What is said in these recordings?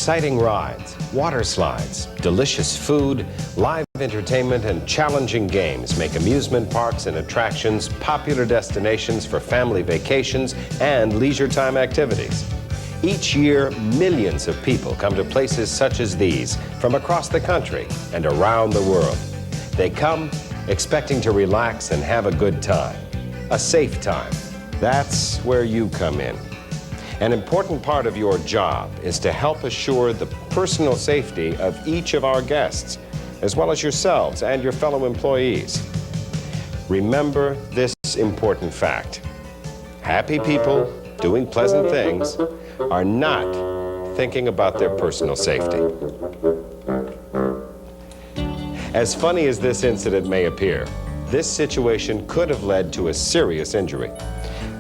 Exciting rides, water slides, delicious food, live entertainment, and challenging games make amusement parks and attractions popular destinations for family vacations and leisure time activities. Each year, millions of people come to places such as these from across the country and around the world. They come expecting to relax and have a good time, a safe time. That's where you come in. An important part of your job is to help assure the personal safety of each of our guests, as well as yourselves and your fellow employees. Remember this important fact. Happy people doing pleasant things are not thinking about their personal safety. As funny as this incident may appear, this situation could have led to a serious injury.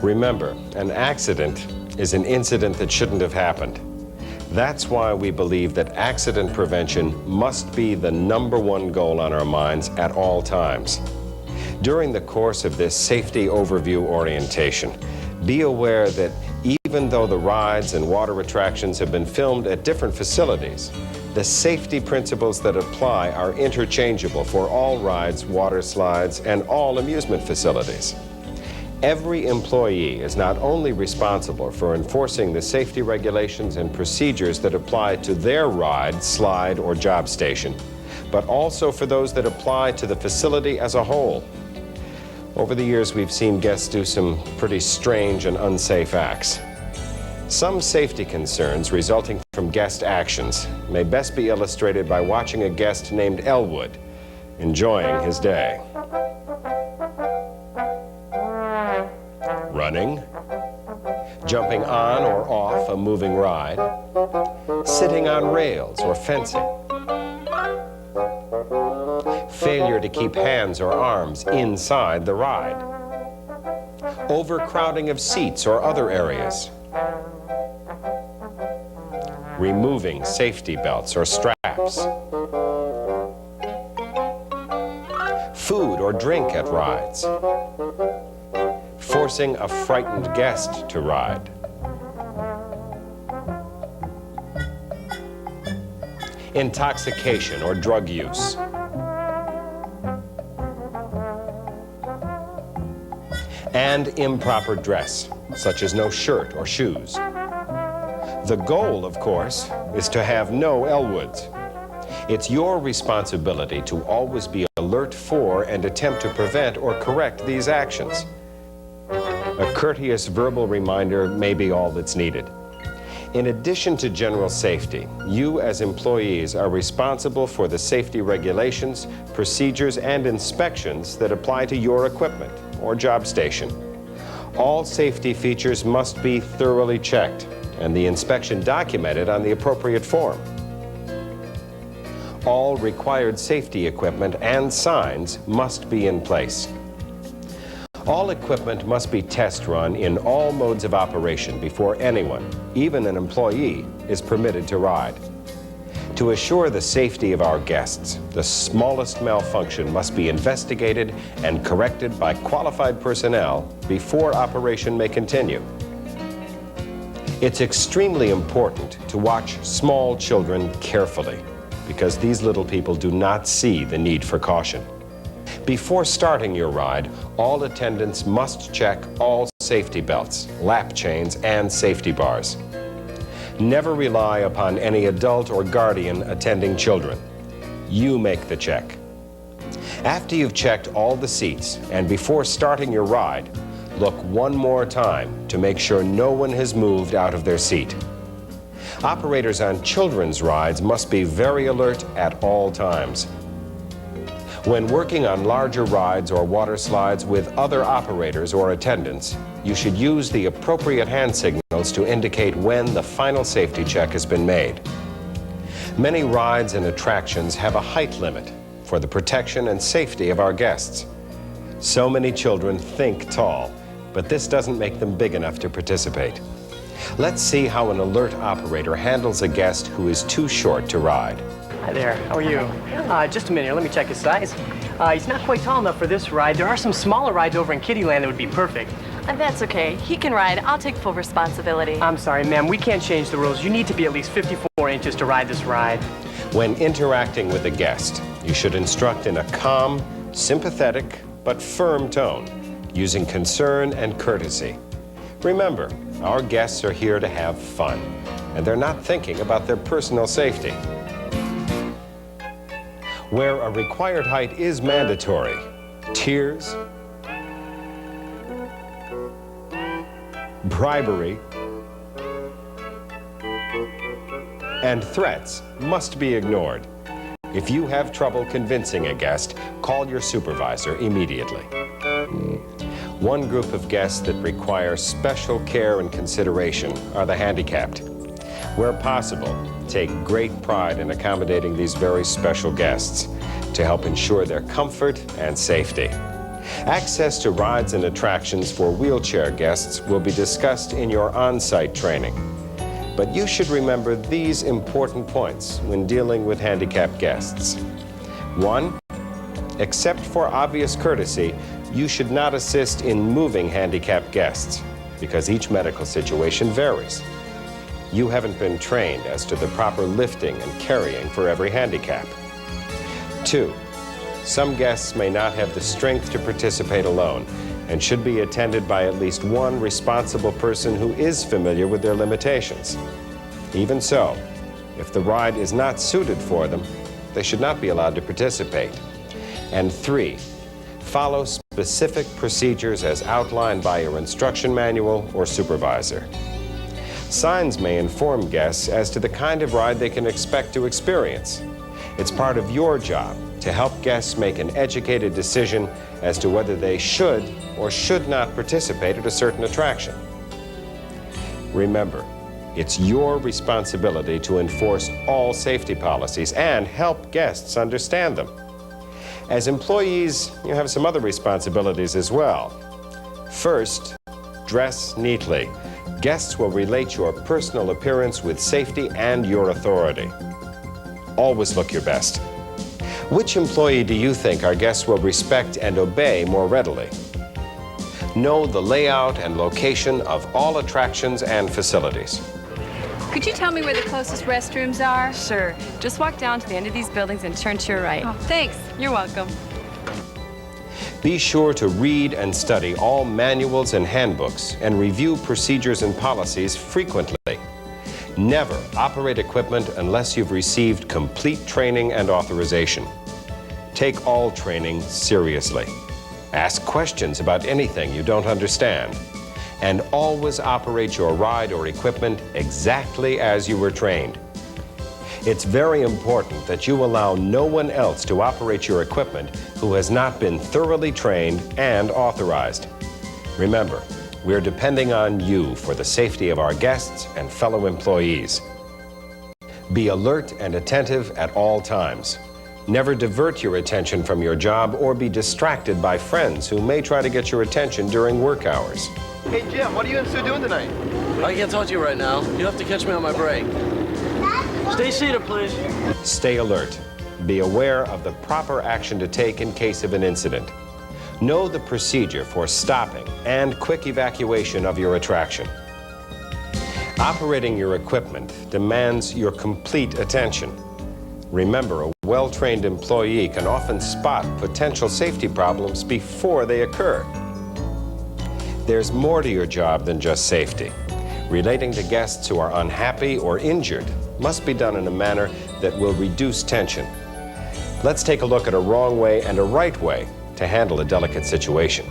Remember, an accident is an incident that shouldn't have happened. That's why we believe that accident prevention must be the #1 goal on our minds at all times. During the course of this safety overview orientation, be aware that even though the rides and water attractions have been filmed at different facilities, the safety principles that apply are interchangeable for all rides, water slides, and all amusement facilities. Every employee is not only responsible for enforcing the safety regulations and procedures that apply to their ride, slide, or job station, but also for those that apply to the facility as a whole. Over the years, we've seen guests do some pretty strange and unsafe acts. Some safety concerns resulting from guest actions may best be illustrated by watching a guest named Elwood enjoying his day. Running, jumping on or off a moving ride, sitting on rails or fencing, failure to keep hands or arms inside the ride, overcrowding of seats or other areas, removing safety belts or straps, food or drink at rides, forcing a frightened guest to ride, intoxication or drug use, and improper dress, such as no shirt or shoes. The goal, of course, is to have no Elwoods. It's your responsibility to always be alert for and attempt to prevent or correct these actions. A courteous verbal reminder may be all that's needed. In addition to general safety, you as employees are responsible for the safety regulations, procedures, and inspections that apply to your equipment or job station. All safety features must be thoroughly checked and the inspection documented on the appropriate form. All required safety equipment and signs must be in place. All equipment must be test run in all modes of operation before anyone, even an employee, is permitted to ride. To assure the safety of our guests, the smallest malfunction must be investigated and corrected by qualified personnel before operation may continue. It's extremely important to watch small children carefully because these little people do not see the need for caution. Before starting your ride, all attendants must check all safety belts, lap chains, and safety bars. Never rely upon any adult or guardian attending children. You make the check. After you've checked all the seats and before starting your ride, look one more time to make sure no one has moved out of their seat. Operators on children's rides must be very alert at all times. When working on larger rides or water slides with other operators or attendants, you should use the appropriate hand signals to indicate when the final safety check has been made. Many rides and attractions have a height limit for the protection and safety of our guests. So many children think tall, but this doesn't make them big enough to participate. Let's see how an alert operator handles a guest who is too short to ride. Hi there, how are you? Just a minute here, let me check his size. He's not quite tall enough for this ride. There are some smaller rides over in Kittyland that would be perfect. That's okay. He can ride. I'll take full responsibility. I'm sorry, ma'am. We can't change the rules. You need to be at least 54 inches to ride this ride. When interacting with a guest, you should instruct in a calm, sympathetic, but firm tone, using concern and courtesy. Remember, our guests are here to have fun, and they're not thinking about their personal safety. Where a required height is mandatory, tears, bribery, and threats must be ignored. If you have trouble convincing a guest, call your supervisor immediately. One group of guests that require special care and consideration are the handicapped. Where possible, take great pride in accommodating these very special guests to help ensure their comfort and safety. Access to rides and attractions for wheelchair guests will be discussed in your on-site training. But you should remember these important points when dealing with handicapped guests. 1, except for obvious courtesy, you should not assist in moving handicapped guests because each medical situation varies. You haven't been trained as to the proper lifting and carrying for every handicap. 2, some guests may not have the strength to participate alone and should be attended by at least one responsible person who is familiar with their limitations. Even so, if the ride is not suited for them, they should not be allowed to participate. And 3, follow specific procedures as outlined by your instruction manual or supervisor. Signs may inform guests as to the kind of ride they can expect to experience. It's part of your job to help guests make an educated decision as to whether they should or should not participate at a certain attraction. Remember, it's your responsibility to enforce all safety policies and help guests understand them. As employees, you have some other responsibilities as well. First, dress neatly. Guests will relate your personal appearance with safety and your authority. Always look your best. Which employee do you think our guests will respect and obey more readily? Know the layout and location of all attractions and facilities. Could you tell me where the closest restrooms are? Sure. Just walk down to the end of these buildings and turn to your right. Oh, thanks. You're welcome. Be sure to read and study all manuals and handbooks and review procedures and policies frequently. Never operate equipment unless you've received complete training and authorization. Take all training seriously. Ask questions about anything you don't understand. And always operate your ride or equipment exactly as you were trained. It's very important that you allow no one else to operate your equipment who has not been thoroughly trained and authorized. Remember, we're depending on you for the safety of our guests and fellow employees. Be alert and attentive at all times. Never divert your attention from your job or be distracted by friends who may try to get your attention during work hours. Hey, Jim, what are you and Sue doing tonight? I can't talk to you right now. You'll have to catch me on my break. Stay seated, please. Stay alert. Be aware of the proper action to take in case of an incident. Know the procedure for stopping and quick evacuation of your attraction. Operating your equipment demands your complete attention. Remember, a well-trained employee can often spot potential safety problems before they occur. There's more to your job than just safety. Relating to guests who are unhappy or injured must be done in a manner that will reduce tension. Let's take a look at a wrong way and a right way to handle a delicate situation.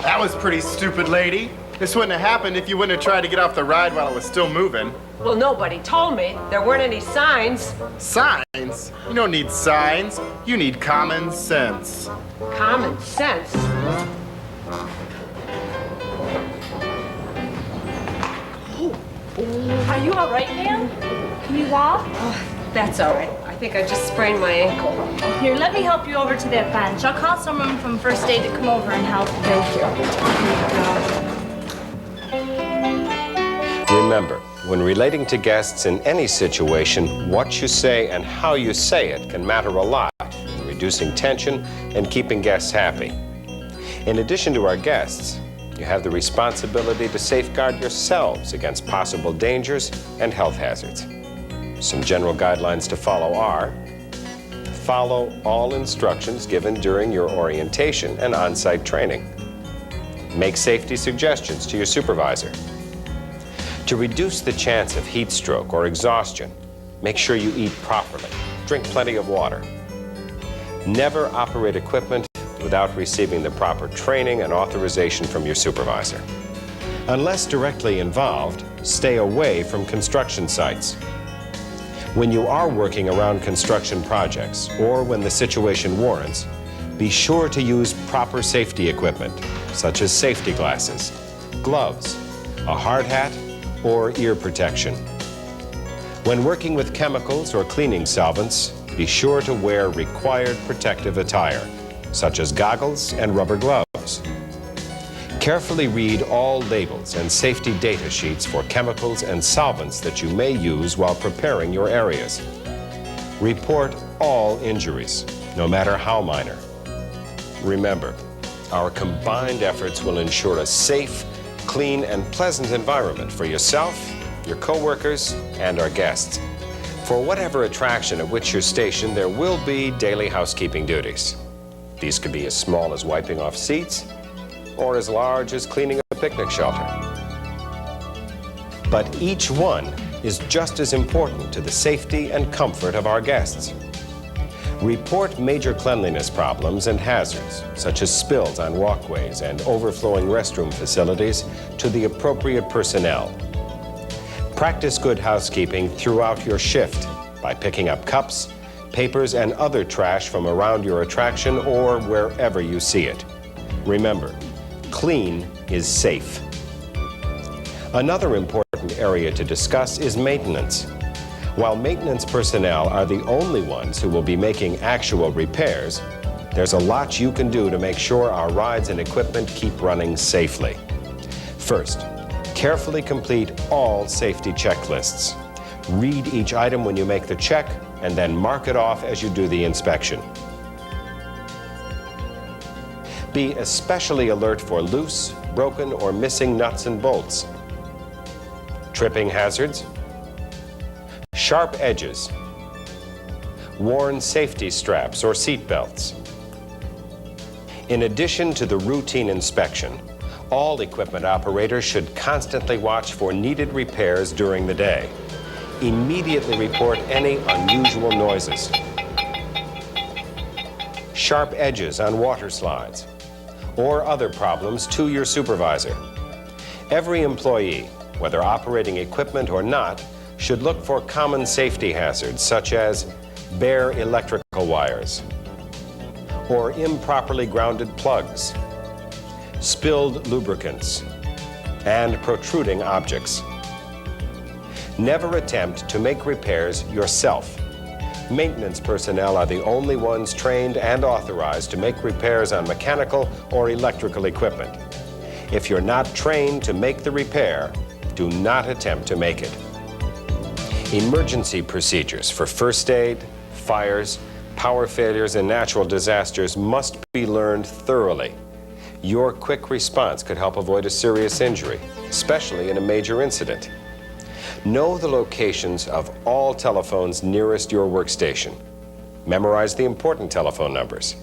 That was pretty stupid, lady. This wouldn't have happened if you wouldn't have tried to get off the ride while it was still moving. Well, nobody told me. There weren't any signs. Signs? You don't need signs. You need common sense. Common sense. Are you all right, ma'am? Can you walk? That's all right. I think I just sprained my ankle. Here, let me help you over to that bench. I'll call someone from first aid to come over and help. Thank you. Remember, when relating to guests in any situation, what you say and how you say it can matter a lot in reducing tension, and keeping guests happy. In addition to our guests, you have the responsibility to safeguard yourselves against possible dangers and health hazards. Some general guidelines to follow are: follow all instructions given during your orientation and on-site training. Make safety suggestions to your supervisor. To reduce the chance of heat stroke or exhaustion, make sure you eat properly. Drink plenty of water. Never operate equipment without receiving the proper training and authorization from your supervisor. Unless directly involved, stay away from construction sites. When you are working around construction projects, or when the situation warrants, be sure to use proper safety equipment, such as safety glasses, gloves, a hard hat, or ear protection. When working with chemicals or cleaning solvents, be sure to wear required protective attire, such as goggles and rubber gloves. Carefully read all labels and safety data sheets for chemicals and solvents that you may use while preparing your areas. Report all injuries, no matter how minor. Remember, our combined efforts will ensure a safe, clean, and pleasant environment for yourself, your coworkers, and our guests. For whatever attraction at which you're stationed, there will be daily housekeeping duties. These could be as small as wiping off seats, or as large as cleaning a picnic shelter. But each one is just as important to the safety and comfort of our guests. Report major cleanliness problems and hazards, such as spills on walkways and overflowing restroom facilities, to the appropriate personnel. Practice good housekeeping throughout your shift by picking up cups, papers, and other trash from around your attraction or wherever you see it. Remember, clean is safe. Another important area to discuss is maintenance. While maintenance personnel are the only ones who will be making actual repairs, there's a lot you can do to make sure our rides and equipment keep running safely. First, carefully complete all safety checklists. Read each item when you make the check, and then mark it off as you do the inspection. Be especially alert for loose, broken, or missing nuts and bolts, tripping hazards, sharp edges, worn safety straps or seat belts. In addition to the routine inspection, all equipment operators should constantly watch for needed repairs during the day. Immediately report any unusual noises, sharp edges on water slides, or other problems to your supervisor. Every employee, whether operating equipment or not, should look for common safety hazards such as bare electrical wires, or improperly grounded plugs, spilled lubricants, and protruding objects. Never attempt to make repairs yourself. Maintenance personnel are the only ones trained and authorized to make repairs on mechanical or electrical equipment. If you're not trained to make the repair, do not attempt to make it. Emergency procedures for first aid, fires, power failures, and natural disasters must be learned thoroughly. Your quick response could help avoid a serious injury, especially in a major incident. Know the locations of all telephones nearest your workstation. Memorize the important telephone numbers.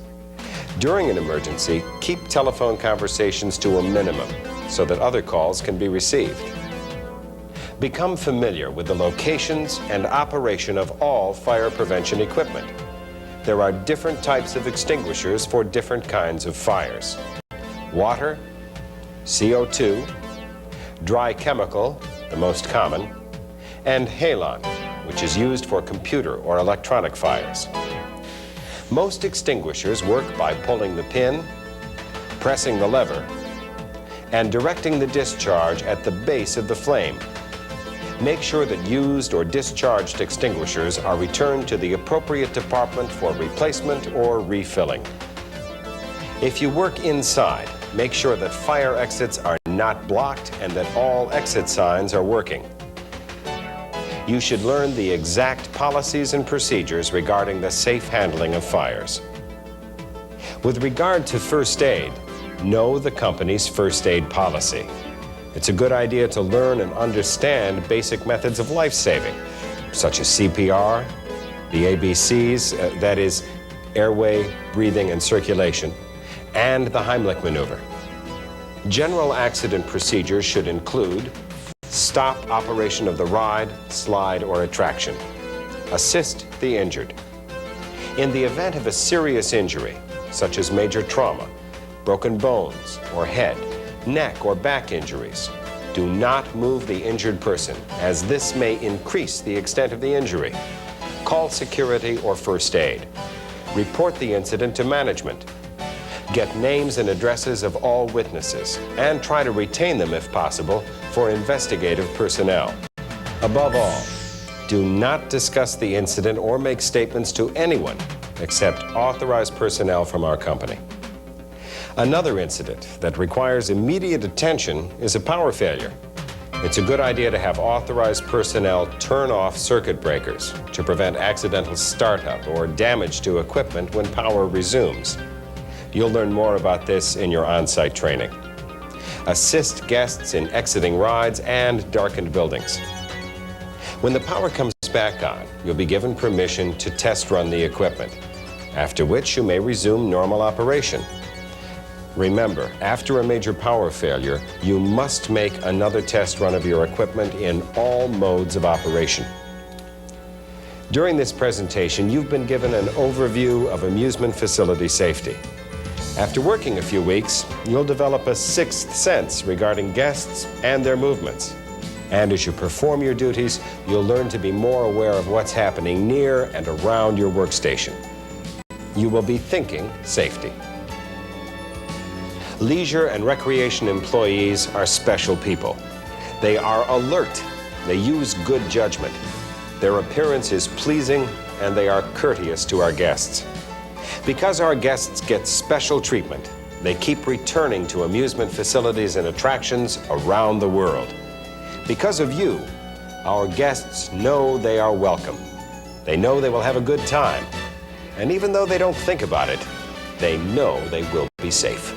During an emergency, keep telephone conversations to a minimum so that other calls can be received. Become familiar with the locations and operation of all fire prevention equipment. There are different types of extinguishers for different kinds of fires. Water, CO2, dry chemical, the most common, and halon, which is used for computer or electronic fires. Most extinguishers work by pulling the pin, pressing the lever, and directing the discharge at the base of the flame. Make sure that used or discharged extinguishers are returned to the appropriate department for replacement or refilling. If you work inside, make sure that fire exits are not blocked and that all exit signs are working. You should learn the exact policies and procedures regarding the safe handling of fires. With regard to first aid, know the company's first aid policy. It's a good idea to learn and understand basic methods of life-saving, such as CPR, the ABCs, that is, airway, breathing, and circulation, and the Heimlich maneuver. General accident procedures should include stop operation of the ride, slide, or attraction. Assist the injured. In the event of a serious injury, such as major trauma, broken bones or head, neck or back injuries, do not move the injured person, as this may increase the extent of the injury. Call security or first aid. Report the incident to management. Get names and addresses of all witnesses, and try to retain them if possible for investigative personnel. Above all, do not discuss the incident or make statements to anyone except authorized personnel from our company. Another incident that requires immediate attention is a power failure. It's a good idea to have authorized personnel turn off circuit breakers to prevent accidental startup or damage to equipment when power resumes. You'll learn more about this in your on-site training. Assist guests in exiting rides and darkened buildings. When the power comes back on, you'll be given permission to test run the equipment, after which you may resume normal operation. Remember, after a major power failure, you must make another test run of your equipment in all modes of operation. During this presentation, you've been given an overview of amusement facility safety. After working a few weeks, you'll develop a sixth sense regarding guests and their movements. And as you perform your duties, you'll learn to be more aware of what's happening near and around your workstation. You will be thinking safety. Leisure and recreation employees are special people. They are alert. They use good judgment. Their appearance is pleasing, and they are courteous to our guests. Because our guests get special treatment, they keep returning to amusement facilities and attractions around the world. Because of you, our guests know they are welcome. They know they will have a good time. And even though they don't think about it, they know they will be safe.